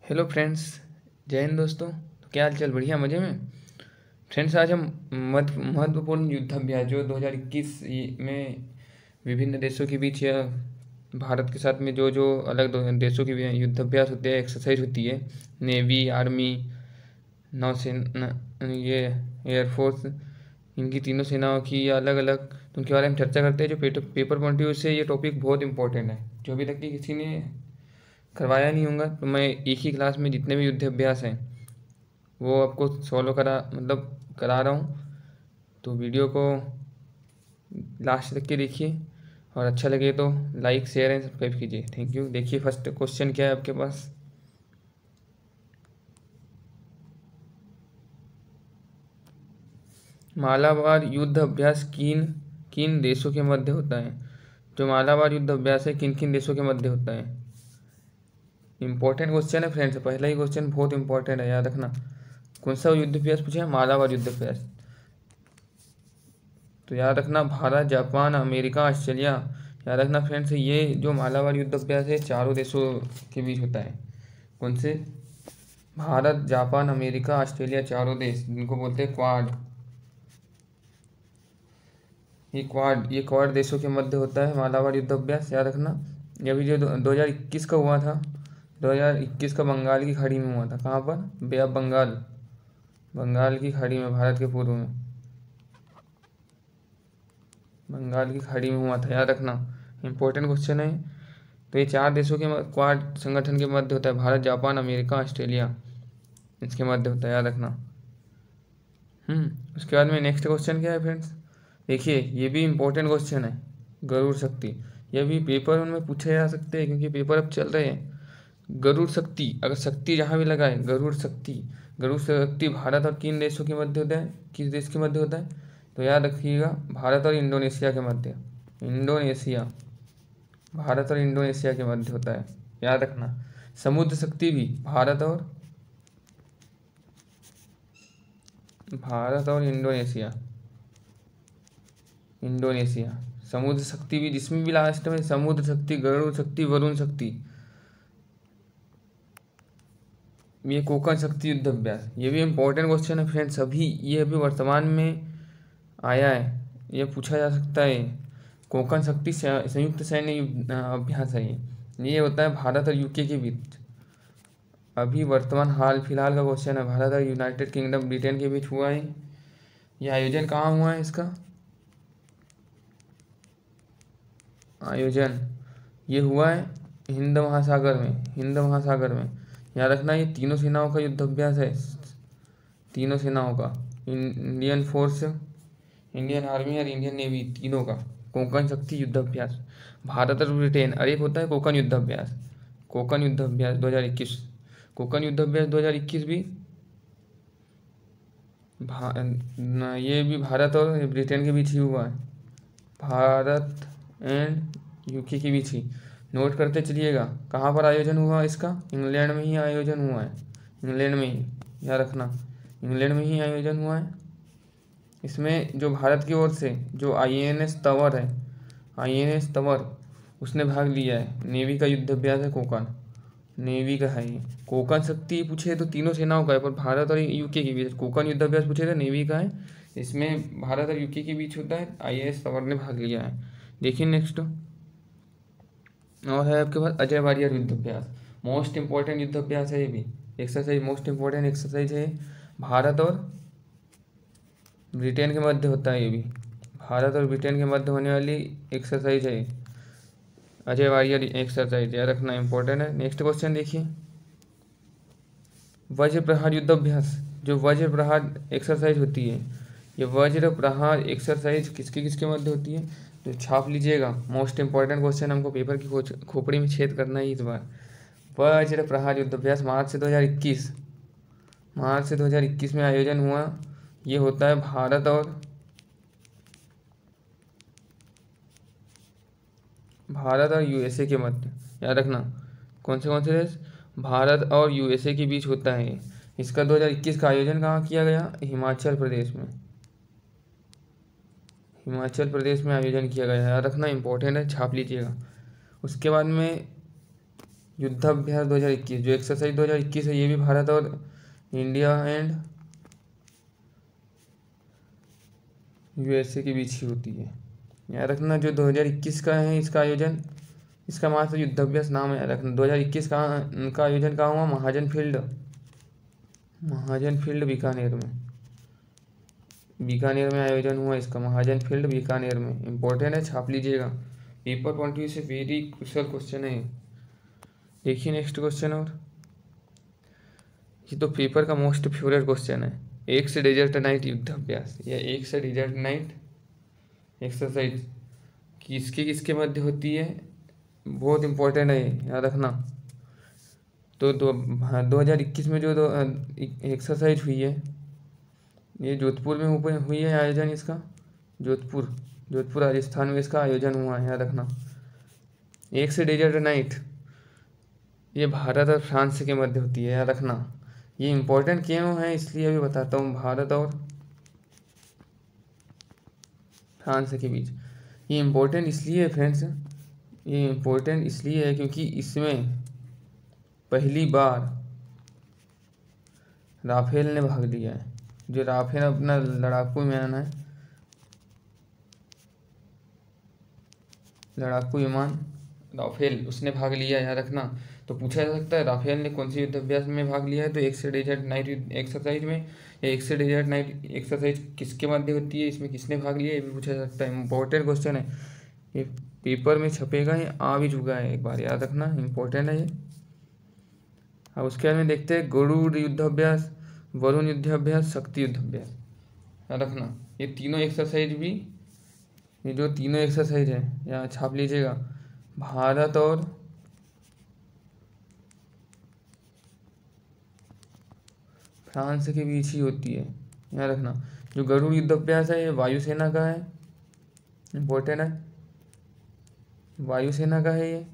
Hello friends. जय हिंद दोस्तों। तो क्या हाल चाल, बढ़िया, मज़े में। फ्रेंड्स, आज हम महत्वपूर्ण युद्धाभ्यास जो 2021 में विभिन्न देशों के बीच या भारत के साथ में जो जो अलग देशों के भी युद्धाभ्यास होते हैं, एक्सरसाइज होती है, नेवी, आर्मी, नौसेना, ये एयरफोर्स, इनकी तीनों सेनाओं की या अलग अलग, तो उनके बारे में चर्चा करते हैं। जो पेपर पॉइंट ऑफ व्यू से ये टॉपिक बहुत इंपॉर्टेंट है, जो अभी तक की किसी ने करवाया नहीं होगा। तो मैं एक ही क्लास में जितने भी युद्ध अभ्यास हैं वो आपको सॉल्व करा रहा हूँ। तो वीडियो को लास्ट तक के देखिए और अच्छा लगे तो लाइक, शेयर एंड सब्सक्राइब कीजिए। Thank you. देखिए फर्स्ट क्वेश्चन क्या है आपके पास। मालाबार युद्ध अभ्यास किन किन देशों के मध्य होता है। जो मालाबार युद्ध अभ्यास है किन किन देशों के मध्य होता है। इंपॉर्टेंट क्वेश्चन है फ्रेंड्स, पहला ही क्वेश्चन बहुत इंपॉर्टेंट है, याद रखना। कौन सा युद्ध अभ्यास पूछा है? मालाबार युद्ध अभ्यास। तो याद रखना, भारत, जापान, अमेरिका, ऑस्ट्रेलिया। याद रखना फ्रेंड्स, ये जो मालाबार युद्ध अभ्यास है चारों देशों के बीच होता है। कौन से? भारत, जापान, अमेरिका, ऑस्ट्रेलिया, चारों देश, जिनको बोलते हैं क्वाड। ये क्वाड देशों के मध्य होता है मालाबार युद्ध अभ्यास, याद रखना। ये अभी जो 2021 का हुआ था, 2021 का बंगाल की खाड़ी में हुआ था। कहाँ पर? बे ऑफ बंगाल, बंगाल की खाड़ी में, भारत के पूर्व में बंगाल की खाड़ी में हुआ था, याद रखना। इंपॉर्टेंट क्वेश्चन है। तो ये चार देशों के क्वाड संगठन के मध्य होता है, भारत, जापान, अमेरिका, ऑस्ट्रेलिया, इसके मध्य होता है, याद रखना। उसके बाद में नेक्स्ट क्वेश्चन क्या है फ्रेंड्स, देखिए ये भी इंपॉर्टेंट क्वेश्चन है। गरुड़ शक्ति, ये भी पेपर उनमें पूछे जा सकते हैं क्योंकि पेपर अब चल रहे हैं। गरुड़ शक्ति, अगर शक्ति जहाँ भी लगाए, गरुड़ शक्ति भारत और किन देशों के मध्य होता है, किस देश के मध्य होता है? तो याद रखिएगा, भारत और इंडोनेशिया के मध्य। इंडोनेशिया, भारत और इंडोनेशिया के मध्य होता है, याद रखना। समुद्र शक्ति भी भारत और इंडोनेशिया, समुद्र शक्ति भी, जिसमें भी लास्ट में समुद्र शक्ति, गरुड़ शक्ति, वरुण शक्ति, ये कोकण शक्ति युद्ध अभ्यास, ये भी इंपॉर्टेंट क्वेश्चन है फ्रेंड्स। अभी ये अभी वर्तमान में आया है, ये पूछा जा सकता है। कोकण शक्ति संयुक्त सैन्य अभ्यास है। ये होता है भारत और यूके के बीच। अभी वर्तमान हाल फिलहाल का क्वेश्चन है, भारत और यूनाइटेड किंगडम, ब्रिटेन के बीच हुआ है। ये आयोजन कहाँ हुआ है इसका? आयोजन ये हुआ है हिंद महासागर में, याद रखना। ये तीनों सेनाओं का युद्ध अभ्यास है, तीनों सेनाओं का, इंडियन फोर्स, इंडियन आर्मी और इंडियन नेवी, तीनों का कोंकण शक्ति युद्ध अभ्यास। भारत और ब्रिटेन, और एक होता है कोंकण युद्ध अभ्यास। कोंकण युद्ध अभ्यास 2021, कोंकण युद्ध अभ्यास 2021 भी ये भी भारत और ब्रिटेन के बीच ही हुआ है, भारत एंड यूके के बीच ही। नोट करते चलिएगा। कहाँ पर आयोजन हुआ इसका? इंग्लैंड में ही आयोजन हुआ है, इंग्लैंड में ही, याद रखना, इंग्लैंड में ही आयोजन हुआ है। इसमें जो भारत की ओर से जो INS तंवर, उसने भाग लिया है। नेवी का युद्ध अभ्यास है कोंकण, नेवी का है ये। कोंकण शक्ति पूछे तो तीनों सेनाओं का है, पर भारत और यूके के बीच। कोंकण युद्ध अभ्यास पूछे तो नेवी का है, इसमें भारत और यूके के बीच होता है। INS तंवर ने भाग लिया है। देखिए नेक्स्ट और है आपके पास अजय वारियर युद्ध अभ्यास। मोस्ट इंपॉर्टेंट युद्ध अभ्यास है ये भी, एक्सरसाइज, मोस्ट इंपॉर्टेंट एक्सरसाइज है। भारत और ब्रिटेन के मध्य होता है ये भी, भारत और ब्रिटेन के मध्य होने वाली एक्सरसाइज है अजय वारियर एक्सरसाइज, याद रखना, इंपॉर्टेंट है। नेक्स्ट क्वेश्चन देखिए, वज्र प्रहार युद्ध अभ्यास, जो वज्र प्रहार एक्सरसाइज होती है, ये वज्र प्रहार एक्सरसाइज किसके किसके मध्य होती है? तो छाप लीजिएगा, मोस्ट इंपॉर्टेंट क्वेश्चन, हमको पेपर की खोपड़ी में छेद करना ही इस बार। वज्र प्रहार युद्ध अभ्यास मार्च से 2021 में आयोजन हुआ। ये होता है भारत और USA के मध्य, याद रखना। कौन से देश? भारत और USA के बीच होता है। इसका 2021 का आयोजन कहाँ किया गया? हिमाचल प्रदेश में आयोजन किया गया, याद रखना, इंपॉर्टेंट है, छाप लीजिएगा। उसके बाद में युद्धाभ्यास 2021, जो एक्सरसाइज 2021 है ये भी भारत और इंडिया एंड यूएसए के बीच ही होती है। याद रखना जो 2021 का है इसका आयोजन, इसका मात्र युद्धाभ्यास नाम है, याद रखना। 2021 का आयोजन कहाँ हुआ? महाजन फील्ड बीकानेर में आयोजन हुआ इसका, महाजन फील्ड बीकानेर में। इंपॉर्टेंट है, छाप लीजिएगा, पेपर पॉइंट व्यू से वेरी क्रूशियल क्वेश्चन है। देखिए नेक्स्ट क्वेश्चन, और ये तो पेपर का मोस्ट फेवरेट क्वेश्चन है। एक से डेजर्ट नाइट युद्धाभ्यास या एक से डेजर्ट नाइट एक्सरसाइज किसके किसके मध्य होती है? बहुत इंपॉर्टेंट है, याद रखना। तो 2021 में जो एक्सरसाइज हुई है ये जोधपुर में हुई है आयोजन इसका। जोधपुर राजस्थान में इसका आयोजन हुआ है, याद रखना। एक से डेजर्ट नाइट ये भारत और फ्रांस के मध्य होती है, याद रखना। ये इम्पोर्टेंट क्यों है इसलिए अभी बताता हूँ। भारत और फ्रांस के बीच ये इम्पोर्टेंट इसलिए है फ्रेंड्स, ये इम्पोर्टेंट इसलिए है क्योंकि इसमें पहली बार राफेल ने भाग लिया है। जो राफेल अपना लड़ाकू विमान है, लड़ाकू विमान राफेल, उसने भाग लिया, याद रखना। तो पूछा जा सकता है राफेल ने कौन सी युद्धाभ्यास में भाग लिया है? तो एक से डेजर्ट नाइट एक्सरसाइज में, या एक से डेजर्ट नाइट एक्सरसाइज किसके मध्य होती है, इसमें किसने भाग लिया, ये भी पूछा जा सकता है। इंपॉर्टेंट क्वेश्चन है ये, पेपर में छपेगा, ये आ भी चुका है एक बार, याद रखना, इंपॉर्टेंट है ये। अब उसके बाद में देखते हैं गरुड़ युद्धाभ्यास, वरुण युद्धाभ्यास, शक्ति युद्धाभ्यास, याद रखना। ये तीनों एक्सरसाइज भी, ये जो तीनों एक्सरसाइज है यहाँ छाप लीजिएगा, भारत और फ्रांस के बीच ही होती है, याद रखना। जो गरुड़ युद्धाभ्यास है ये वायुसेना का है, इम्पोर्टेंट है, वायुसेना का है ये।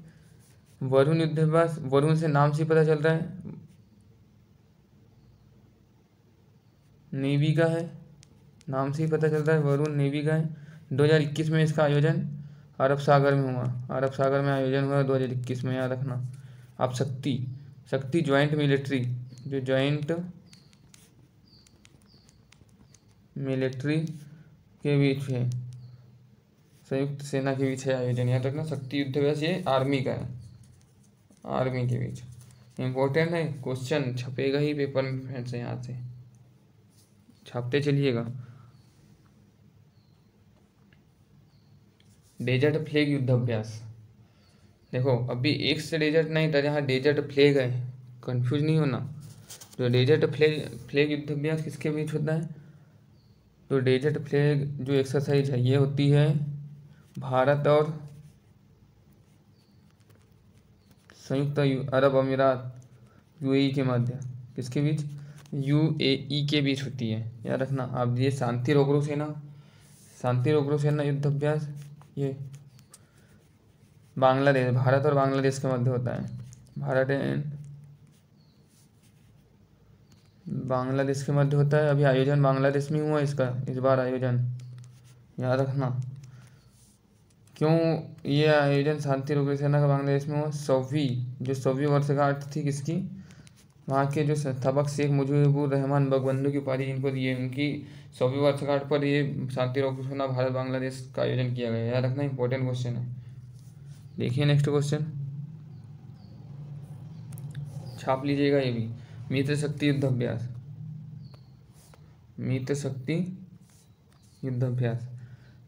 वरुण युद्धाभ्यास, वरुण से नाम से पता चल रहा है, नेवी का है, नाम से ही पता चल रहा है, वरुण नेवी का है। 2021 में इसका आयोजन अरब सागर में हुआ, अरब सागर में आयोजन हुआ 2021 में, याद रखना। अब शक्ति ज्वाइंट मिलिट्री, जो ज्वाइंट मिलिट्री के बीच है, संयुक्त सेना के बीच है आयोजन, याद रखना। शक्ति युद्धाभ्यास ये आर्मी का है, आर्मी के बीच। इम्पोर्टेंट है, क्वेश्चन छपेगा ही पेपर में फ्रेंड्स, यहाँ से छापते चलिएगा। डेजर्ट फ्लैग युद्धाभ्यास, देखो अभी एक से डेजर्ट नहीं था, जहाँ डेजर्ट फ्लैग है, कंफ्यूज नहीं होना। तो डेजर्ट फ्लैग युद्धाभ्यास किसके बीच होता है? तो डेजर्ट फ्लैग जो एक्सरसाइज है ये होती है भारत और संयुक्त अरब अमीरात यूएई के मध्य, किसके बीच? यूएई के बीच होती है, याद रखना। अब ये शांति रोकरो सेना युद्धाभ्यास ये बांग्लादेश, भारत और बांग्लादेश के मध्य होता है, भारत एंड बांग्लादेश के मध्य होता है। अभी आयोजन बांग्लादेश में हुआ इसका, इस बार आयोजन, याद रखना। क्यों ये आयोजन शांति रोकरो सेना का बांग्लादेश में हुआ? जो 100वीं वर्षगांठ थी किसकी? वहाँ के जो संस्थापक शेख मुजीबुर रहमान बंगबंधु की उपाधि जिनको दिए, उनकी 100वीं वर्षगांठ पर ये शांति रोकरो सेना भारत बांग्लादेश का आयोजन किया गया, याद रखना, इंपॉर्टेंट क्वेश्चन है। देखिए नेक्स्ट क्वेश्चन, छाप लीजिएगा ये भी। मित्र शक्ति युद्धाभ्यास,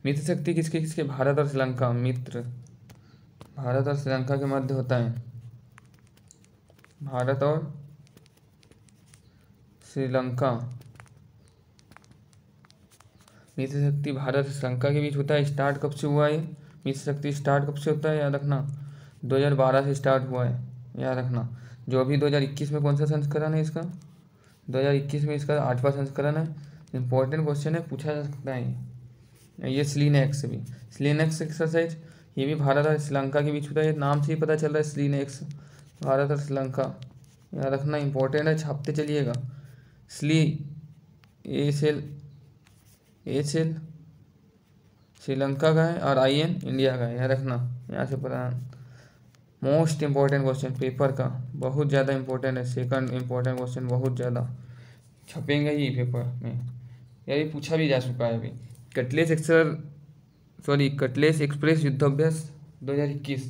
मित्र शक्ति किसके किसके? भारत और श्रीलंका, भारत और श्रीलंका के मध्य होता है, भारत और श्रीलंका। मित्र शक्ति भारत और श्रीलंका के बीच होता है। स्टार्ट कब से हुआ है मित्र शक्ति? स्टार्ट कब से होता है, याद रखना, 2012 से स्टार्ट हुआ है, याद रखना। जो अभी 2021 में कौन सा संस्करण है इसका? 2021 में इसका 8वां संस्करण है। इंपॉर्टेंट क्वेश्चन है, पूछा जा सकता है ये। स्लीनेक्स एक्सरसाइज ये भी भारत और श्रीलंका के बीच होता है, नाम से ही पता चल रहा है, स्लीनेक्स, भारत और श्रीलंका, याद रखना, इंपॉर्टेंट है, छापते चलिएगा। एसेल श्रीलंका का है और IN इंडिया का है, याद रखना, यहाँ से पता मोस्ट इम्पोर्टेंट क्वेश्चन पेपर का, बहुत ज़्यादा इम्पोर्टेंट है, सेकंड इम्पोर्टेंट क्वेश्चन, बहुत ज़्यादा छपेंगे ही पेपर में, यही पूछा भी जा चुका है अभी। कटलेस एक्सप्रेस युद्धाभ्यास 2021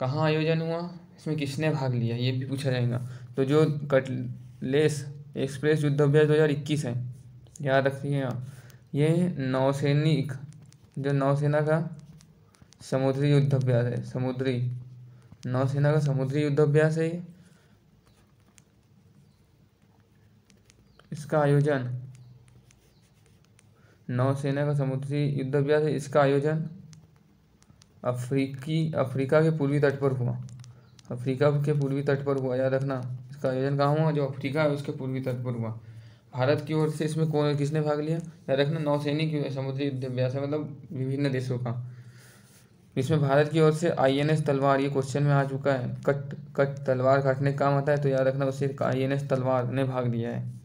कहाँ आयोजन हुआ, इसमें किसने भाग लिया, ये भी पूछा जाएगा। तो जो कटलेस एक्सप्रेस युद्धाभ्यास 2021 है, याद रखिएगा, ये नौसैनिक, जो नौसेना का समुद्री युद्धाभ्यास है, नौसेना का समुद्री युद्धाभ्यास है। इसका आयोजन नौसेना का समुद्री युद्धाभ्यास है, इसका आयोजन अफ्रीका के पूर्वी तट पर हुआ, अफ्रीका के पूर्वी तट पर हुआ, याद रखना। इसका आयोजन कहाँ हुआ, जो अफ्रीका है उसके पूर्वी तट पर हुआ। भारत की ओर से इसमें किसने भाग लिया, याद रखना, नौसैनिक समुद्री युद्धाभ्यास है, मतलब विभिन्न देशों का। इसमें भारत की ओर से INS तलवार, ये क्वेश्चन में आ चुका है, कट तलवार काटने का काम आता है, तो याद रखना उससे INS तलवार ने भाग लिया है।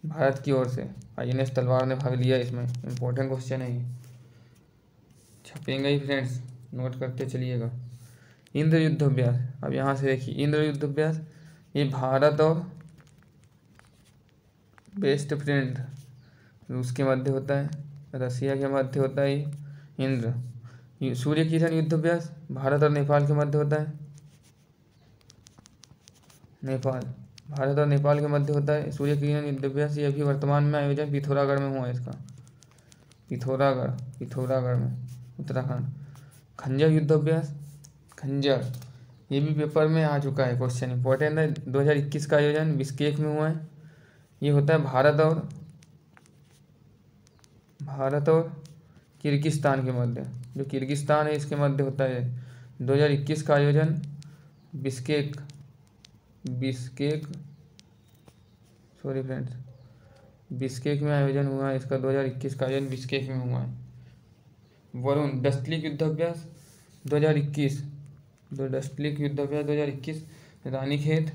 भारत की ओर से INS तलवार ने भाग लिया, इसमें इम्पोर्टेंट क्वेश्चन है ये, छपेंगे ही फ्रेंड्स, नोट करते चलिएगा। इंद्र युद्धाभ्यास, अब यहाँ से देखिए, इंद्र युद्धाभ्यास ये भारत और बेस्ट फ्रेंड रूस के मध्य होता है, रसिया के मध्य होता है ये इंद्र। सूर्य किरण युद्धाभ्यास भारत और नेपाल के मध्य होता है, भारत और नेपाल के मध्य होता है सूर्य किरण युद्धाभ्यास। ये अभी वर्तमान में आयोजन पिथौरागढ़ में हुआ है, इसका पिथौरागढ़ में, उत्तराखंड। खंजर युद्धाभ्यास, खंजर ये भी पेपर में आ चुका है, क्वेश्चन इंपॉर्टेंट है। 2021 का आयोजन बिश्केक में हुआ है, ये होता है भारत और किर्गिस्तान के मध्य, जो किर्गिस्तान है इसके मध्य होता है। 2021 का आयोजन बिश्केक में आयोजन हुआ है इसका, 2021 का आयोजन बिश्केक में हुआ है। वरुण डस्टलिक युद्धाभ्यास 2021, डस्टलिक युद्धाभ्यास 2021 रानीखेत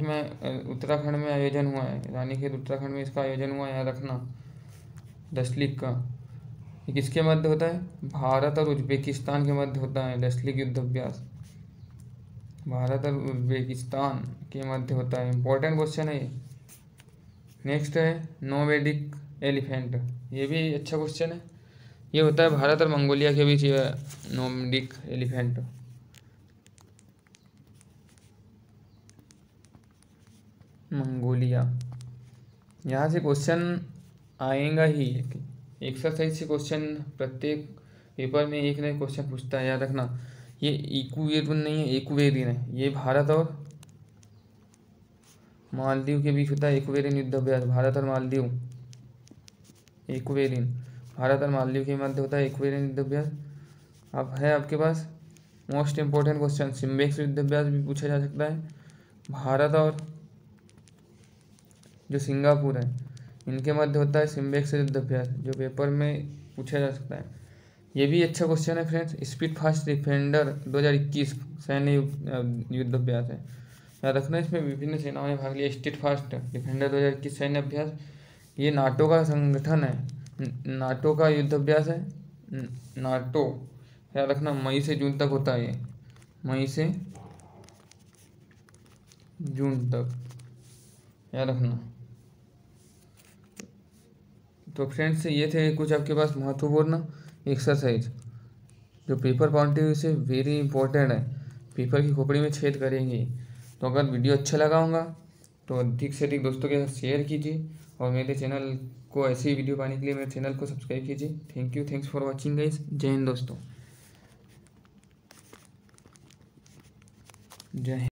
में उत्तराखंड में आयोजन हुआ है, रानीखेत उत्तराखंड में इसका आयोजन हुआ है, याद रखना। डस्टलिक का ये किसके मध्य होता है, भारत और उज्बेकिस्तान के मध्य होता है डस्टलिक युद्धाभ्यास, भारत और उज्बेकिस्तान के मध्य होता है, इंपॉर्टेंट क्वेश्चन है ये। नेक्स्ट है नोमैडिक एलिफेंट, ये भी अच्छा क्वेश्चन है, ये होता है भारत और मंगोलिया के बीच, ये नोमैडिक एलिफेंट। मंगोलिया, यहाँ से क्वेश्चन आएगा ही, एक्सरसाइज से क्वेश्चन प्रत्येक पेपर में एक नए क्वेश्चन पूछता है, याद रखना। ये इक्वेरियन नहीं है, इक्वेरियन है, ये भारत और मालदीव के बीच होता है इक्वेरियन युद्धाभ्यास, भारत और मालदीव, इक्वेरियन भारत और मालदीव के मध्य होता है इक्वेरियन युद्धाभ्यास। अब है आपके पास मोस्ट इंपॉर्टेंट क्वेश्चन, सिम्बेक्स युद्धाभ्यास भी पूछा जा सकता है, भारत और जो सिंगापुर है इनके मध्य होता है सिम्बेक्स युद्धाभ्यास, जो पेपर में पूछा जा सकता है। ये भी अच्छा क्वेश्चन है फ्रेंड्स। स्पीड फास्ट डिफेंडर 2021 सैन्य युद्धाभ्यास है, याद रखना। इसमें विभिन्न सेनाओं ने भाग लिया। स्पीड फास्ट डिफेंडर 2021 सैन्य अभ्यास, ये नाटो का संगठन है, नाटो का युद्धाभ्यास है, नाटो, याद रखना। मई से जून तक होता है ये, मई से जून तक, याद रखना। तो फ्रेंड्स ये थे कुछ आपके पास महत्वपूर्ण एक्सरसाइज जो पेपर पॉइंट ऑफ व्यू से वेरी इंपॉर्टेंट है, पेपर की खोपड़ी में छेद करेंगे। तो अगर वीडियो अच्छा लगा होगा तो अधिक से अधिक दोस्तों के साथ शेयर कीजिए, और मेरे चैनल को ऐसे ही वीडियो पाने के लिए मेरे चैनल को सब्सक्राइब कीजिए। थैंक्स फॉर वॉचिंग गाइस, जय हिंद दोस्तों, जय हिंद।